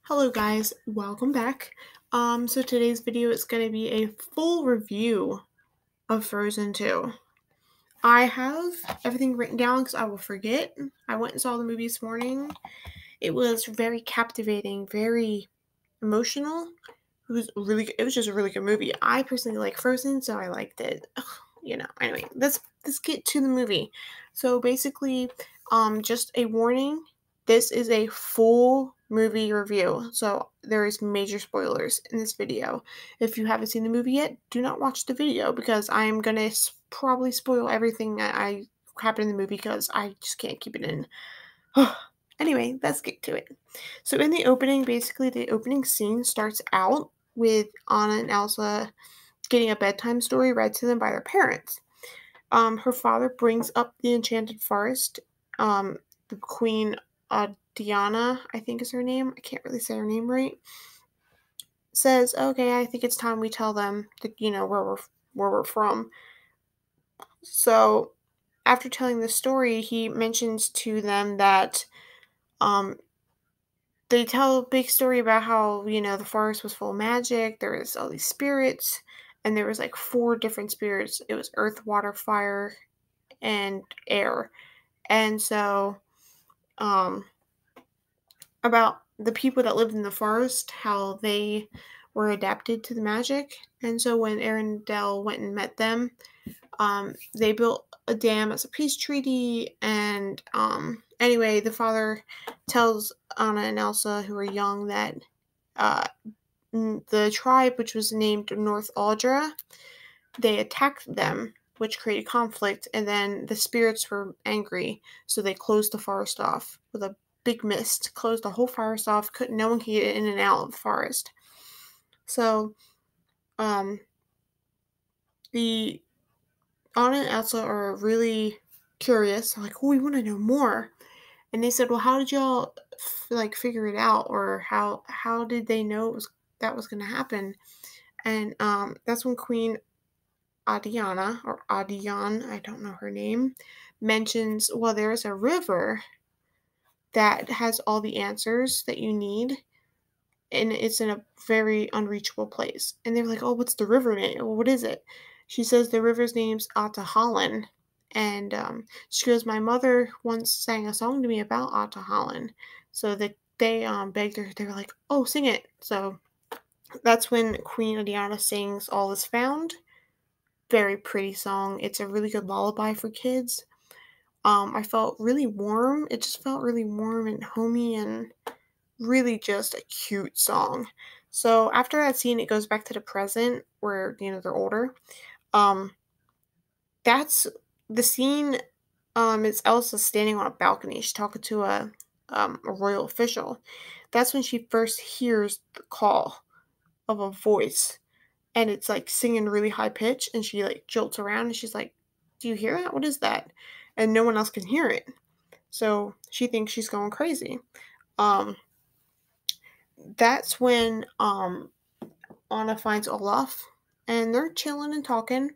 Hello guys, welcome back. So today's video is going to be a full review of Frozen 2. I have everything written down because I will forget. I went and saw the movie this morning. It was very captivating, very emotional. It was just a really good movie. I personally like Frozen, so I liked it. Anyway, let's get to the movie. So basically, just a warning. This is a full movie review, so there is major spoilers in this video. If you haven't seen the movie yet, do not watch the video because I am gonna probably spoil everything that I happened in the movie because I just can't keep it in. Anyway, let's get to it. So in the opening, basically the opening scene starts out with Anna and Elsa getting a bedtime story read to them by their parents. Her father brings up the enchanted forest. The queen Diana, I think is her name. I can't really say her name right. Says, "Okay, I think it's time we tell them that where we're from." So after telling the story, he mentions to them that um they tell a big story about how, the forest was full of magic, there was all these spirits, and there was like four different spirits. It was earth, water, fire, and air. And so, um, about the people that lived in the forest, how they were adapted to the magic. And so when Arendelle went and met them, they built a dam as a peace treaty. And anyway, the father tells Anna and Elsa, who are young, that uh, the tribe, which was named North Aldra, they attacked them, which created conflict, and then the spirits were angry, so they closed the forest off with a big mist, closed the whole forest off, no one could get in and out of the forest. So, the Anna and Elsa are really curious, like, oh, we want to know more. And they said, well, how did y'all figure it out, or how did they know that was going to happen? And that's when Queen Adiana, or Adian, I don't know her name, mentions, well, there's a river that has all the answers that you need, and it's in a very unreachable place. And they're like, oh, what's the river name? What is it? She says the river's name's Atahalan. And she goes, my mother once sang a song to me about Atahalan. So they begged her, they were like, oh, sing it. So that's when Queen Adiana sings All Is Found. Very pretty song. It's a really good lullaby for kids. I felt really warm. It just felt really warm and homey and really just a cute song. So after that scene, it goes back to the present where, they're older. Um, that's the scene. It's Elsa standing on a balcony. She's talking to a royal official. That's when she first hears the call of a voice, and it's like singing really high pitch, and she like jolts around and she's like, do you hear that? What is that? And no one else can hear it. So she thinks she's going crazy. Um that's when Anna finds Olaf, and they're chilling and talking.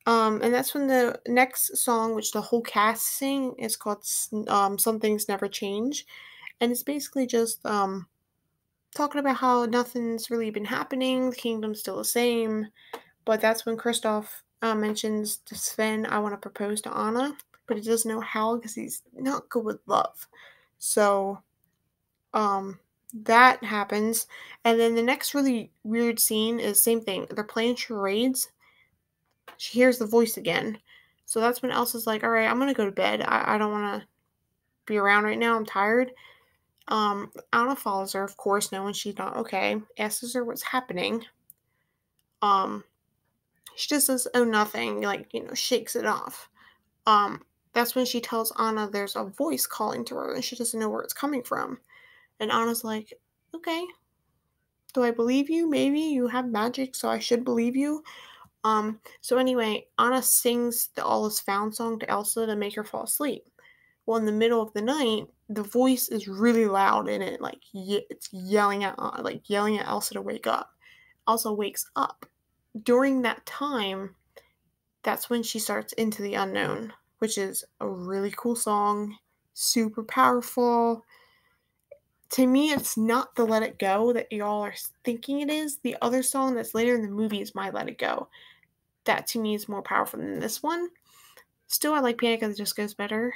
And that's when the next song, which the whole cast sing, is called Some Things Never Change. And it's basically just talking about how nothing's really been happening, the kingdom's still the same. But that's when Kristoff mentions to Sven, I want to propose to Anna, but he doesn't know how because he's not good with love. So, that happens. And then the next really weird scene is same thing. They're playing charades. She hears the voice again. So that's when Elsa's like, all right, I'm going to go to bed. I don't want to be around right now. I'm tired. Anna follows her, of course, knowing she's not okay. Asks her what's happening. Um, she just says, oh, nothing, shakes it off. That's when she tells Anna there's a voice calling to her and she doesn't know where it's coming from. And Anna's like, okay, do I believe you? Maybe you have magic, so I should believe you. So anyway, Anna sings the All Is Found song to Elsa to make her fall asleep. Well, in the middle of the night, the voice is really loud and it's yelling at Elsa to wake up. Elsa wakes up. During that time, that's when she starts Into the Unknown, which is a really cool song, super powerful. to me, it's not the Let It Go that y'all are thinking it is. The other song that's later in the movie is My Let It Go. That to me is more powerful than this one. Still, I like Panic at the Disco better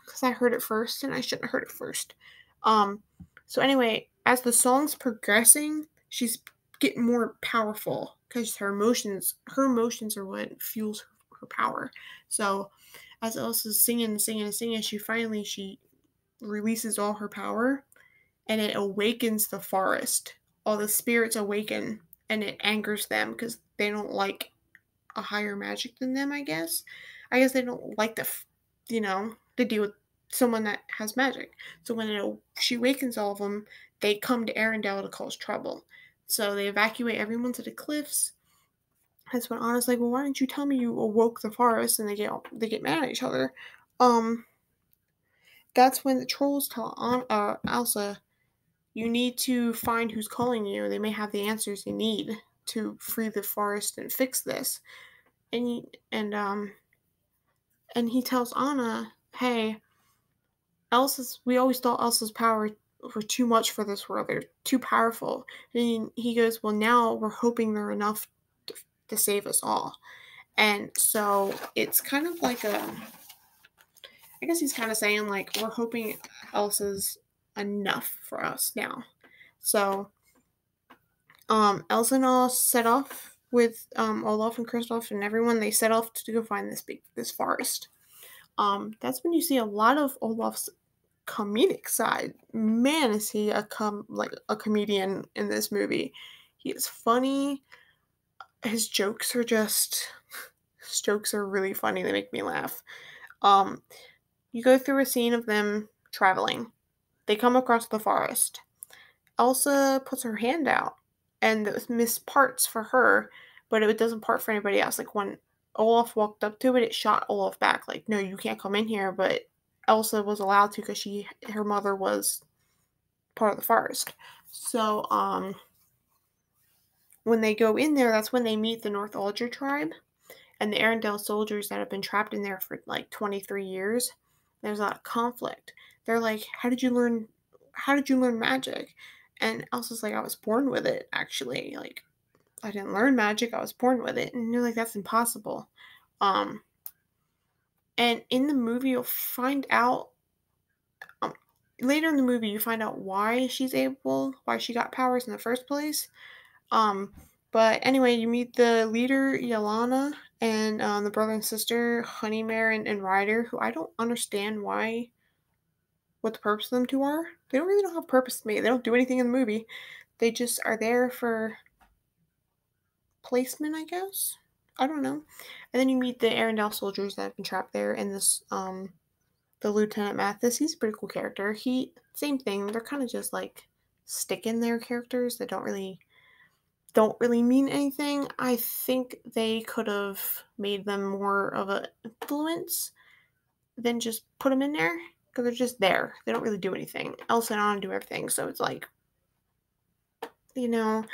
because I heard it first and I shouldn't have heard it first. So anyway, as the song's progressing, she's getting more powerful because her emotions are what fuels her power. So as Elsa's singing, she releases all her power and it awakens the forest. All the spirits awaken and it angers them because they don't like a higher magic than them, I guess. I guess they don't like to deal with someone that has magic. So when she awakens all of them, they come to Arendelle to cause trouble. So they evacuate everyone to the cliffs. That's when Anna's like, "Well, why didn't you tell me you awoke the forest?" And they get mad at each other. That's when the trolls tell Elsa, "You need to find who's calling you. They may have the answers you need to free the forest and fix this." And he tells Anna, "Hey, we always thought Elsa's power were too much for this world. They're too powerful." And he goes, "Well, now we're hoping they're enough to save us all." And so it's kind of like I guess he's kind of saying, like, we're hoping Elsa's enough for us now. So, Elsa and all set off with Olaf and Kristoff and everyone. They set off to go find this forest. That's when you see a lot of Olaf's comedic side. Man, is he a comedian in this movie. He is funny. His jokes are really funny. They make me laugh. You go through a scene of them traveling. They come across the forest. Elsa puts her hand out, and the mist parts for her, but it doesn't part for anybody else. Like when Olaf walked up to it, it shot Olaf back. Like, no, you can't come in here. But Elsa was allowed to because her mother was part of the forest. So, when they go in there, that's when they meet the Northuldra tribe and the Arendelle soldiers that have been trapped in there for like 23 years. There's a lot of conflict. They're like, How did you learn magic?" And Elsa's like, "I was born with it, actually. Like, I didn't learn magic, I was born with it." And they're like, "That's impossible." And in the movie, you'll find out later in the movie, you find out why she got powers in the first place. But anyway, you meet the leader, Yelena, and the brother and sister, Honeymare and Ryder, who I don't understand what the purpose of them two are. They don't have purpose to me. They don't do anything in the movie. They just are there for placement, I guess. I don't know. And then you meet the Arendelle soldiers that have been trapped there, and the Lieutenant Mathis. He's a pretty cool character. Same thing. They're kind of just like stick in their characters that don't really mean anything. I think they could have made them more of an influence than just put them in there because they're just there. They don't really do anything. Elsa and Anna do everything, so it's like, you know,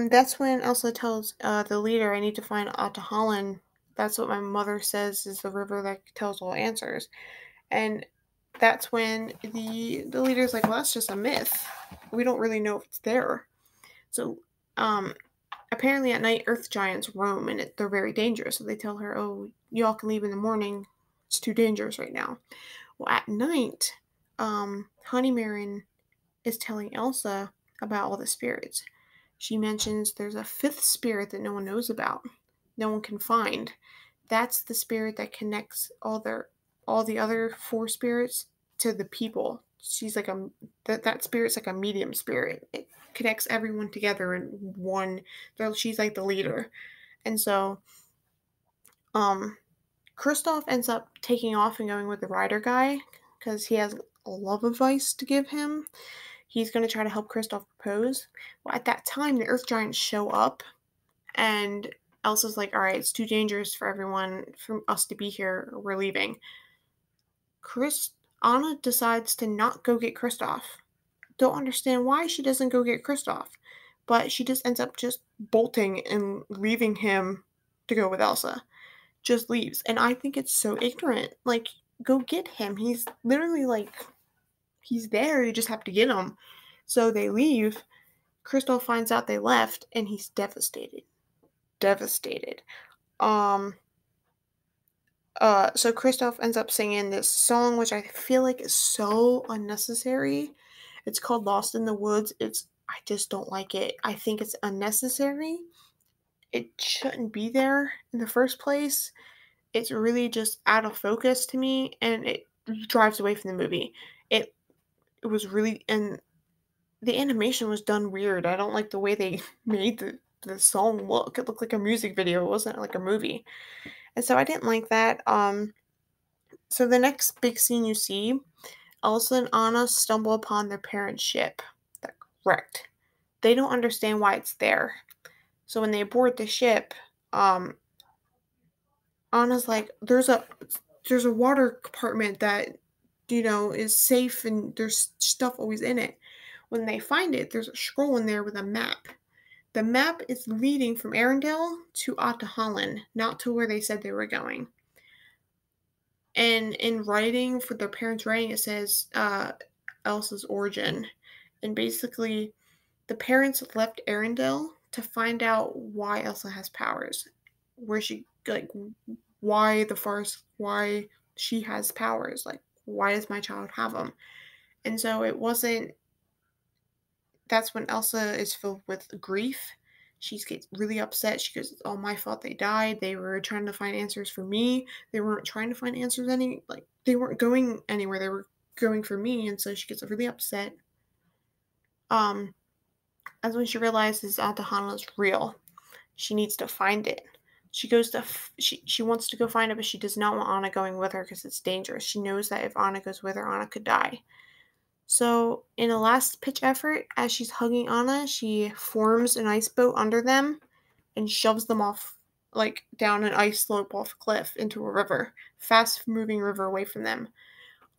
that's when Elsa tells the leader, "I need to find Ahtohallan. That's what my mother says is the river that tells all answers." And that's when the leader's like, "Well, that's just a myth. We don't really know if it's there." So, apparently at night, earth giants roam and they're very dangerous. So they tell her, "Oh, y'all can leave in the morning. It's too dangerous right now." Well, at night, Honeymare is telling Elsa about all the spirits. She mentions there's a fifth spirit that no one knows about, no one can find. That's the spirit that connects all the other four spirits to the people. She's like that spirit's like a medium spirit. It connects everyone together in one. She's like the leader, and so Kristoff ends up taking off and going with the Ryder guy because he has a love advice to give him. He's going to try to help Kristoff propose. Well, at that time, the Earth Giants show up, and Elsa's like, "All right, it's too dangerous for us to be here. We're leaving." Anna decides to not go get Kristoff. Don't understand why she doesn't go get Kristoff, but she just ends up just bolting and leaving him to go with Elsa. Just leaves, and I think it's so ignorant. Like, go get him. He's literally like, he's there. You just have to get him. So they leave. Kristoff finds out they left, and he's devastated. Devastated. Um, so Kristoff ends up singing this song, which I feel like is so unnecessary. It's called Lost in the Woods. I just don't like it. I think it's unnecessary. It shouldn't be there in the first place. It's really just out of focus to me, and it drives away from the movie. It it was really, and the animation was done weird. I don't like the way they made the song look. It looked like a music video. It wasn't like a movie. And so I didn't like that. So the next big scene you see, Elsa and Anna stumble upon their parents' ship that wrecked. They don't understand why it's there. So when they board the ship, Anna's like, there's a water compartment that, is safe and there's stuff always in it. When they find it, there's a scroll in there with a map. The map is leading from Arendelle to Ahtohallan, not to where they said they were going. And in writing, for their parents' writing, it says Elsa's origin. And basically, the parents left Arendelle to find out why Elsa has powers. Why why she has powers. Like, why does my child have them? And so that's when Elsa is filled with grief. She gets really upset. She goes, "It's all my fault they died. They were trying to find answers for me. They weren't trying to find answers they weren't going anywhere. They were going for me." And so she gets really upset. As when she realizes Ahtohallan is real. She needs to find it. She wants to go find it, but she does not want Anna going with her because it's dangerous. She knows that if Anna goes with her, Anna could die. So, in a last pitch effort, as she's hugging Anna, she forms an ice boat under them and shoves them off, like, down an ice slope off a cliff into a river, fast-moving river away from them.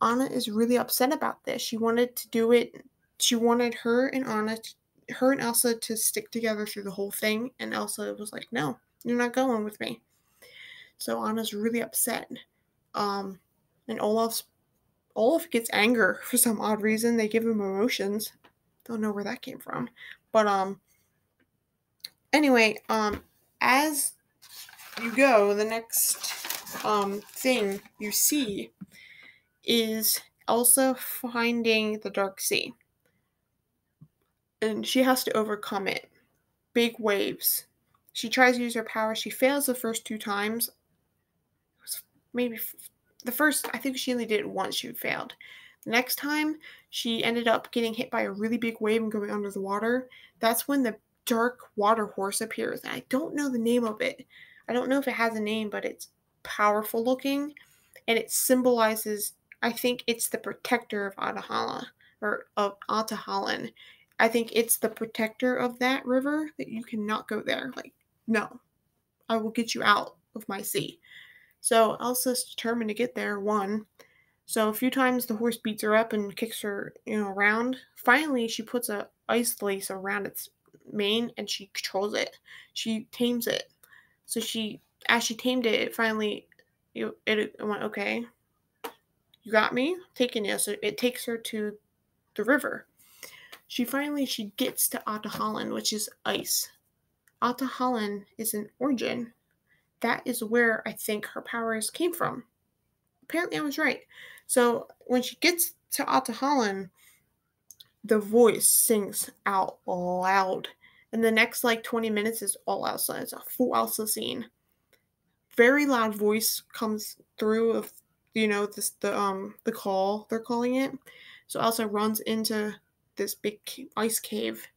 Anna is really upset about this. She wanted to do it. She wanted her and Elsa to stick together through the whole thing, and Elsa was like, "No, you're not going with me." So Anna's really upset. And Olaf gets anger for some odd reason. They give him emotions. Don't know where that came from. But anyway, as you go, the next thing you see is Elsa finding the Dark Sea. And she has to overcome it. Big waves. She tries to use her power. She fails the first 2 times. Maybe the first, I think she only did it once. She failed. The next time, she ended up getting hit by a really big wave and going under the water. That's when the dark water horse appears. And I don't know the name of it. I don't know if it has a name, but it's powerful looking. And it symbolizes, I think it's the protector of Ahtohallan, or of Ahtohallan. I think it's the protector of that river, that you cannot go there. Like, no, I will get you out of my sea. So Elsa's determined to get there, one. So a few times the horse beats her up and kicks her, around. Finally, she puts a ice lace around its mane and she controls it. She tames it. So as she tamed it, it finally, it went, "Okay, you got me, I'm taking you." So it takes her to the river. She gets to Ahtohallan, which is ice. Ahtohallan is an origin. That is where I think her powers came from. Apparently I was right. So when she gets to Ahtohallan, the voice sings out loud. And the next 20 minutes is all Elsa. It's a full Elsa scene. Very loud voice comes through of the call they're calling it. So Elsa runs into this big ice cave.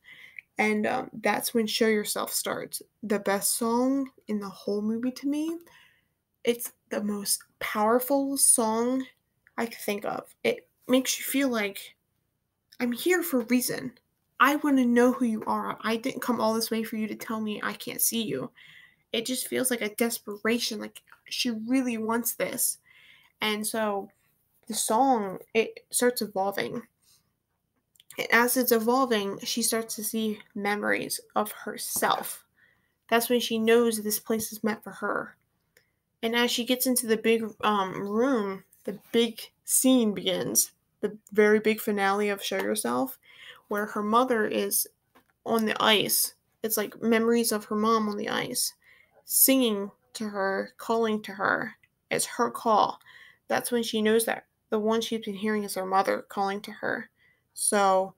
And that's when Show Yourself starts. The best song in the whole movie to me. It's the most powerful song I can think of. It makes you feel like, I'm here for a reason. I want to know who you are. I didn't come all this way for you to tell me I can't see you. It just feels like a desperation. Like, she really wants this. And so the song, it starts evolving. And as it's evolving, she starts to see memories of herself. That's when she knows this place is meant for her. And as she gets into the big room, the big scene begins, the very big finale of Show Yourself, where her mother is on the ice. It's like memories of her mom on the ice, singing to her, calling to her. It's her call. That's when she knows that the one she's been hearing is her mother calling to her. So,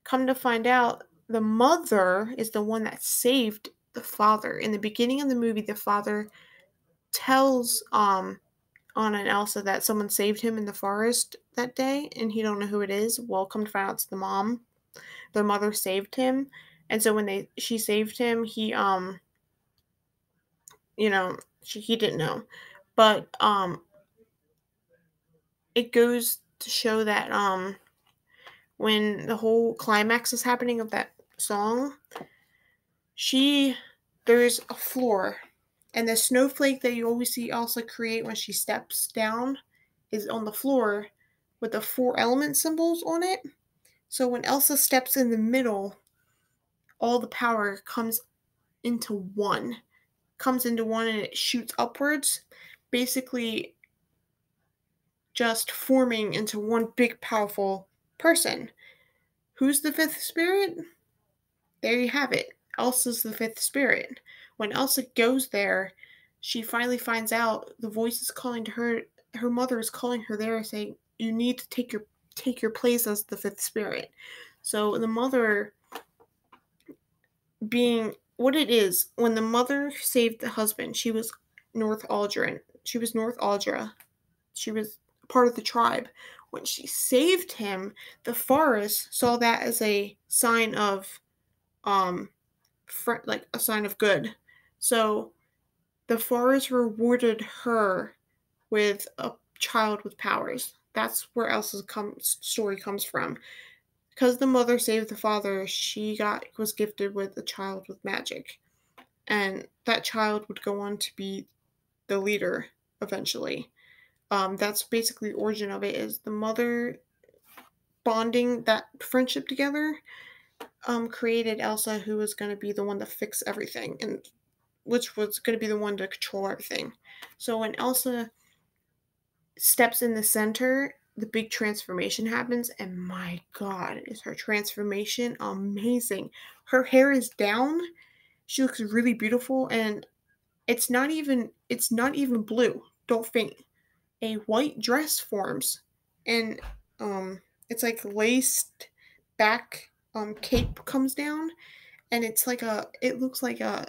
come to find out, the mother is the one that saved the father. In the beginning of the movie, the father tells Anna and Elsa that someone saved him in the forest that day, and he don't know who it is. Well, come to find out it's the mom. Their mother saved him, and so when she saved him, he he didn't know, but it goes to show that when the whole climax is happening of that song, there's a floor, and the snowflake that you always see Elsa create when she steps down is on the floor with the 4 element symbols on it. So when Elsa steps in the middle, all the power into one, and it shoots upwards, basically just forming into one big powerful person. Who's the 5th spirit? There you have it. Elsa's the 5th spirit. When Elsa goes there, she finally finds out the voice is calling to her. Her mother is calling her there, saying, "You need to take your place as the 5th spirit." So the mother, being what it is, when the mother saved the husband, she was North Aldrin. She was North Aldra. She was part of the tribe. When she saved him, the forest saw that as a sign of like a sign of good. So the forest rewarded her with a child with powers. That's where Elsa's story comes from. Because the mother saved the father, she was gifted with a child with magic, and that child would go on to be the leader eventually. That's basically the origin of it, is the mother bonding that friendship together created Elsa, who was going to be the one to fix everything, and which was going to be the one to control everything. So when Elsa steps in the center, the big transformation happens, and my god, is her transformation amazing. Her hair is down, she looks really beautiful, and it's not even blue. Don't faint. A white dress forms, and it's like laced back cape comes down, and it looks like a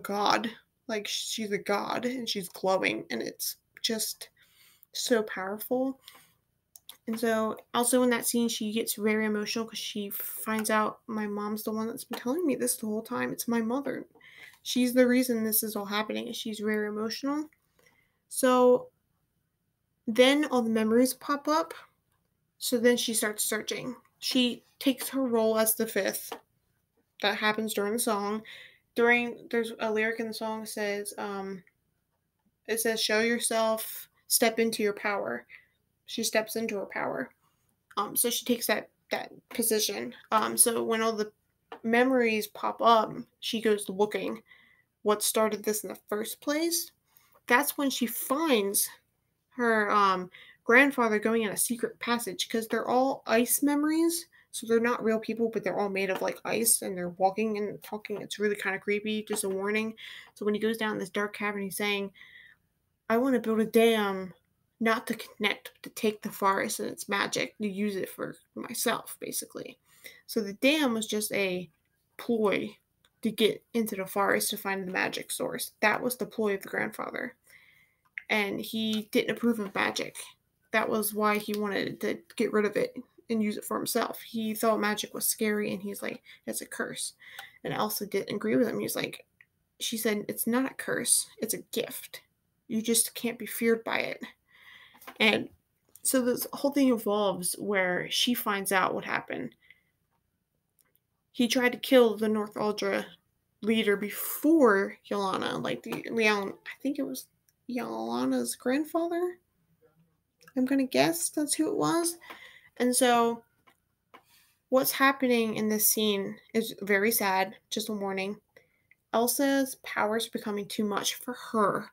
god, like she's a god and she's glowing, and it's just so powerful. And so also in that scene, she gets very emotional because she finds out my mom's the one that's been telling me this the whole time. It's my mother. She's the reason this is all happening, and she's very emotional. So then all the memories pop up. So then she starts searching. She takes her role as the 5th. That happens during the song. There's a lyric in the song that says, it says, "Show yourself, step into your power." She steps into her power. So she takes that position. So when all the memories pop up, she goes looking what started this in the first place. That's when she finds her grandfather going in a secret passage, because they're all ice memories. So they're not real people, but they're all made of like ice, and they're walking and talking. It's really kind of creepy, just a warning. So when he goes down this dark cavern, he's saying, "I want to build a dam, not to connect, but to take the forest and its magic, to use it for myself," basically. So the dam was just a ploy to get into the forest to find the magic source. That was the ploy of the grandfather. And he didn't approve of magic. That was why he wanted to get rid of it and use it for himself. He thought magic was scary, and he's like, "It's a curse." And Elsa didn't agree with him. She said, "It's not a curse, it's a gift. You just can't be feared by it." And so this whole thing evolves where she finds out what happened. He tried to kill the North Aldra leader before Yelena, I think it was Yelena's grandfather. I'm gonna guess that's who it was. And so what's happening in this scene is very sad. Just a warning. Elsa's powers are becoming too much for her.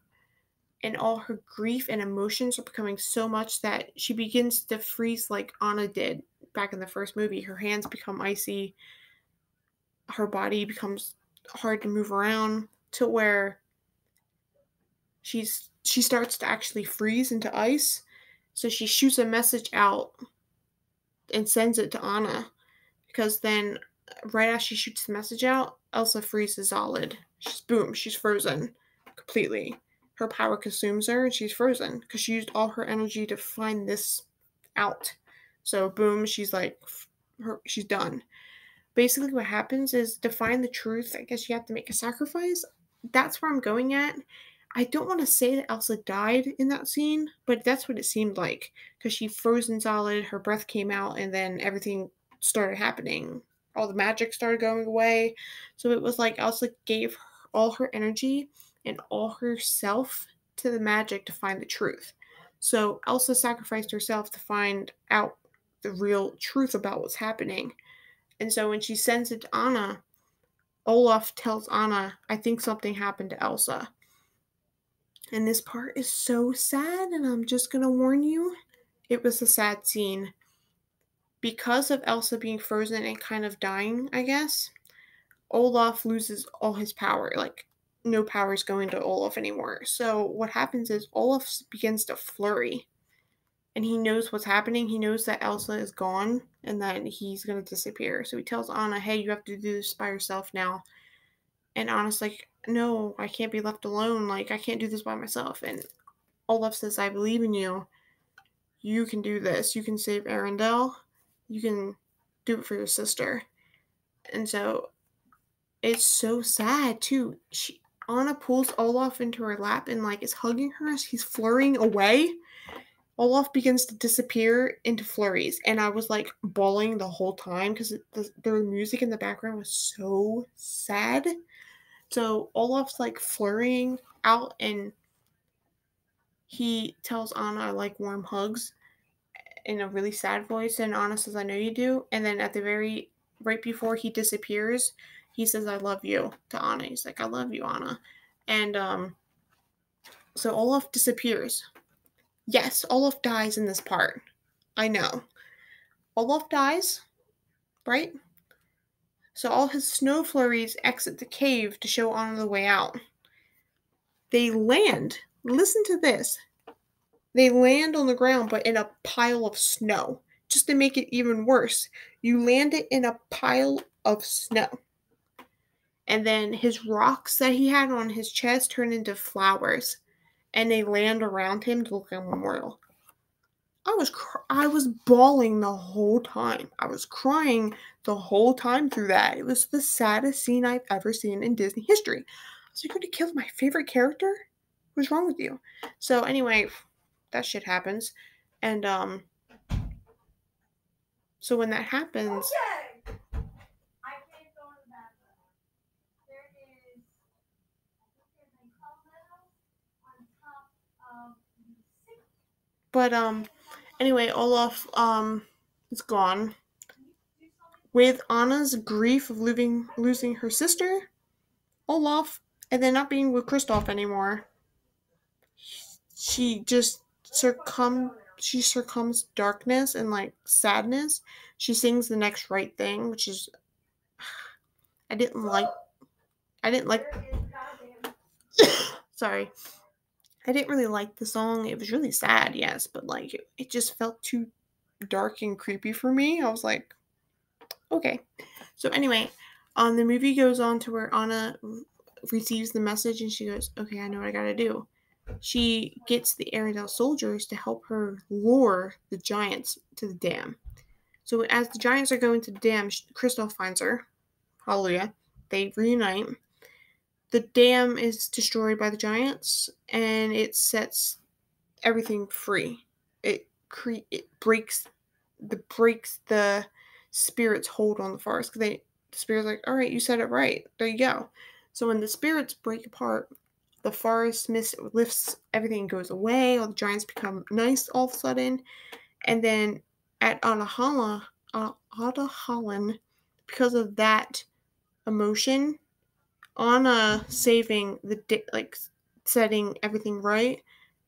and all her grief and emotions are becoming so much that she begins to freeze like Anna did back in the first movie. Her hands become icy, her body becomes hard to move around to where she starts to actually freeze into ice. So she shoots a message out and sends it to Anna, because then right as she shoots the message out, Elsa freezes solid. She's frozen completely. Her power consumes her and she's frozen because she used all her energy to find this out. So boom, she's like, she's done. Basically what happens is, to find the truth, I guess you have to make a sacrifice. That's where I'm going at. I don't want to say that Elsa died in that scene, but that's what it seemed like, because she frozen solid, her breath came out, and then everything started happening. All the magic started going away. So it was like Elsa gave all her energy and all herself to the magic to find the truth. So Elsa sacrificed herself to find out the real truth about what's happening. And so when she sends it to Anna, Olaf tells Anna, I think something happened to Elsa. And this part is so sad, and I'm just going to warn you, it was a sad scene. Because of Elsa being frozen and kind of dying, I guess, Olaf loses all his power. Like, no power is going to Olaf anymore. So what happens is Olaf begins to flurry. And he knows what's happening. He knows that Elsa is gone and that he's going to disappear. So he tells Anna, hey, you have to do this by yourself now. And Anna's like, no, I can't be left alone. Like, I can't do this by myself. And Olaf says, I believe in you. You can do this. You can save Arendelle. You can do it for your sister. And so it's so sad, too. Anna pulls Olaf into her lap and, like, is hugging her as he's flurrying away. Olaf begins to disappear into flurries, and I was like bawling the whole time because the music in the background was so sad. So Olaf's like flurrying out, and he tells Anna, I like warm hugs, in a really sad voice, and Anna says, I know you do. And then right before he disappears, he says, I love you to Anna. He's like, I love you, Anna. And so Olaf disappears. Yes, Olaf dies in this part. I know. Olaf dies, right? So all his snow flurries exit the cave to show Anna the way out. They land. Listen to this. They land on the ground, but in a pile of snow. Just to make it even worse, you land it in a pile of snow. And then his rocks that he had on his chest turn into flowers. And they land around him to look like a memorial. I was bawling the whole time. I was crying the whole time through that. It was the saddest scene I've ever seen in Disney history. I was like, you're going to kill my favorite character? What's wrong with you? So anyway, that shit happens. And so when that happens, but anyway, Olaf is gone. With Anna's grief of losing her sister, Olaf, and then not being with Kristoff anymore, she just succumbs darkness and like sadness. She sings the next right thing, which is I didn't like sorry. I didn't really like the song. It was really sad, yes, but like it just felt too dark and creepy for me. I was like, okay. So anyway, the movie goes on to where Anna receives the message and she goes, okay, I know what I gotta do. She gets the Arendelle soldiers to help her lure the giants to the dam. So as the giants are going to the dam, Kristoff finds her. Hallelujah. They reunite. The dam is destroyed by the giants, and it sets everything free. It breaks the spirit's hold on the forest, because the spirit's like, all right, you said it right. There you go. So when the spirits break apart, the forest mist lifts, everything goes away, all the giants become nice all of a sudden. And then at Adahallen, because of that emotion, Anna setting everything right,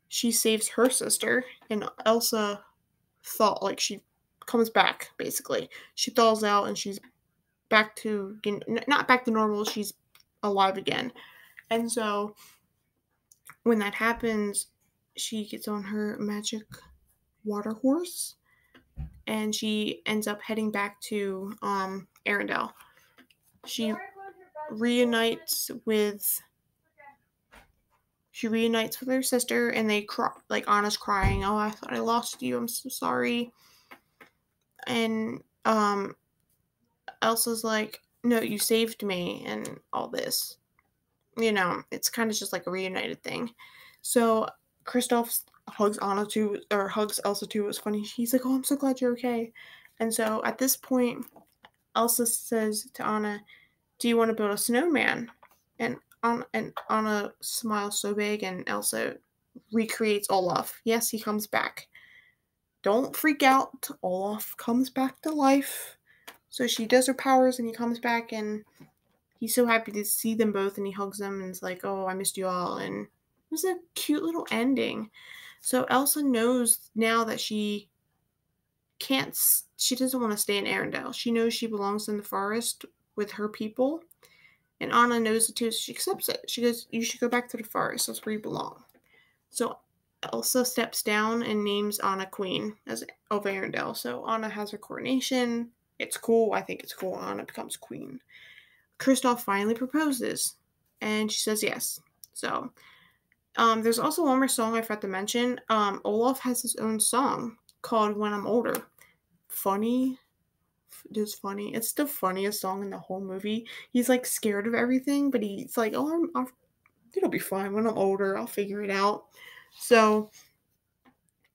she saves her sister, and Elsa thought like she comes back basically. She thaws out and she's back to not back to normal. She's alive again, and so when that happens, she gets on her magic water horse and she ends up heading back to Arendelle. She reunites with her sister, and they cry. Like Anna's crying, "Oh, I thought I lost you. I'm so sorry." And Elsa's like, "No, you saved me," and all this. It's kind of just like a reunited thing. So Kristoff hugs Anna too, or hugs Elsa too. It was funny. He's like, "Oh, I'm so glad you're okay." And so at this point, Elsa says to Anna, "Do you want to build a snowman?" And Anna smiles so big, and Elsa recreates Olaf. Yes, he comes back. Don't freak out. Olaf comes back to life. So she does her powers, and he comes back, and he's so happy to see them both, and he hugs them, and is like, "Oh, I missed you all." And it was a cute little ending. So Elsa knows now that she doesn't want to stay in Arendelle. She knows she belongs in the forest with her people. And Anna knows it too, so she accepts it. She goes, "You should go back to the forest. That's where you belong." So Elsa steps down and names Anna queen of Arendelle. So Anna has her coronation. It's cool. I think it's cool. Anna becomes queen. Kristoff finally proposes, and she says yes. So there's also one more song I forgot to mention. Olaf has his own song called "When I'm Older." Funny. It's funny. It's the funniest song in the whole movie. He's like scared of everything, but he's like, "Oh, it'll be fine when I'm older. I'll figure it out." So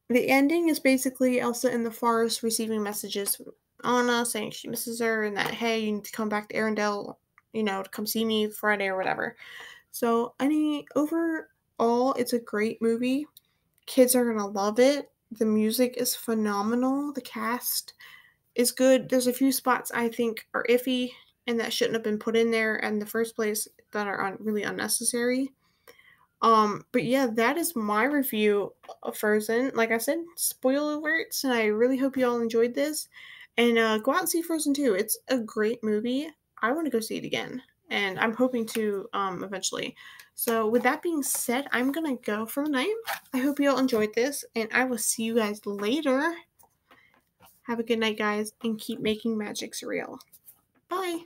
the ending is basically Elsa in the forest receiving messages from Anna saying she misses her and that, hey, you need to come back to Arendelle, to come see me Friday or whatever. So overall, it's a great movie. Kids are gonna love it. The music is phenomenal. The cast is good. There's a few spots I think are iffy and that shouldn't have been put in there in the first place that are really unnecessary. But yeah, that is my review of Frozen. Like I said, spoiler alerts, and I really hope you all enjoyed this. And go out and see Frozen 2. It's a great movie. I want to go see it again, and I'm hoping to eventually. So with that being said, I'm gonna go for the night. I hope you all enjoyed this, and I will see you guys later. Have a good night, guys, and keep making magic surreal. Bye.